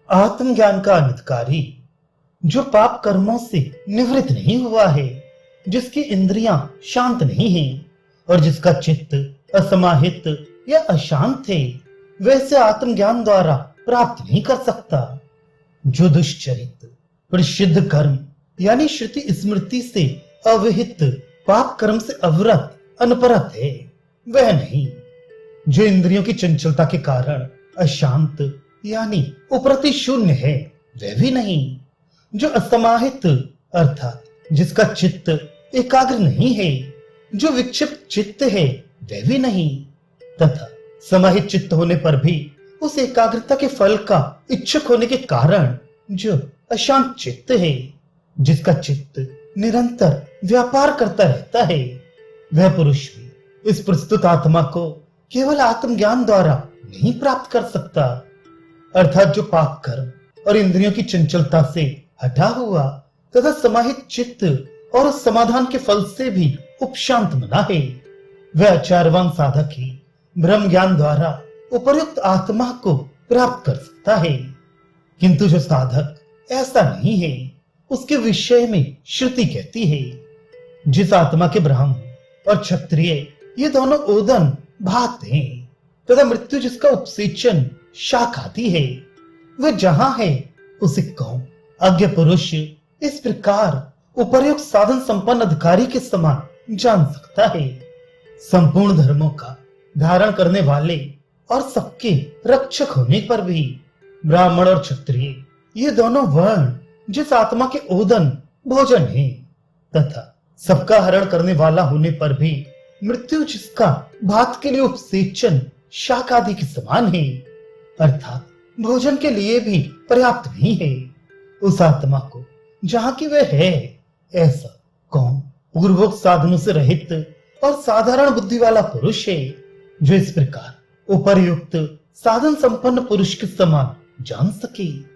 आत्मज्ञान का अधिकारी जो पाप कर्मों से निवृत्त नहीं हुआ है, जिसकी इंद्रियां शांत नहीं हैं और जिसका चित्त असमाहित या अशांत है, वैसे आत्मज्ञान द्वारा प्राप्त नहीं कर सकता। जो दुष्चरित प्रसिद्ध कर्म यानी श्रुति स्मृति से अविहित पाप कर्म से अवरत अनपरत है, वह नहीं। जो इंद्रियों की चंचलता के कारण अशांत यानी उपरति शून्य है, वह भी नहीं। जो असमाहित अर्थात जिसका चित्त एकाग्र नहीं है, जो विक्षिप्त चित्त है, वह भी नहीं। तथा समाहित चित्त होने पर भी उस एकाग्रता के फल का इच्छुक होने के कारण जो अशांत चित्त है, जिसका चित्त निरंतर व्यापार करता रहता है, वह पुरुष भी इस प्रस्तुत आत्मा को केवल आत्मज्ञान द्वारा नहीं प्राप्त कर सकता। अर्थात जो पाप कर्म और इंद्रियों की चंचलता से हटा हुआ तथा समाहित चित्त और उस समाधान के फल से भी उपशांत बना है, वह आचारवान साधक ही ब्रह्म ज्ञान द्वारा उपर्युक्त आत्मा को प्राप्त कर सकता है। किंतु जो साधक ऐसा नहीं है, उसके विषय में श्रुति कहती है, जिस आत्मा के ब्राह्मण और क्षत्रिय ये दोनों ओदन भात हैं तथा मृत्यु जिसका उपसेचन शाख आती है, वह जहां है उसे कौन अज्ञ पुरुष इस प्रकार उपर्युक्त साधन संपन्न अधिकारी के समान जान सकता है। संपूर्ण धर्मों का धारण करने वाले और सबके रक्षक होने पर भी ब्राह्मण और क्षत्रिय ये दोनों वर्ण जिस आत्मा के ओदन भोजन है तथा सबका हरण करने वाला होने पर भी मृत्यु जिसका भात के लिए उपसेचन शाक आदि के समान है, अर्थात भोजन के लिए भी पर्याप्त नहीं है। उस आत्मा को जहां की वह है, ऐसा कौन पूर्वोक्त साधनों से रहित और साधारण बुद्धि वाला पुरुष है, जो इस प्रकार उपर्युक्त साधन संपन्न पुरुष के समान जान सके।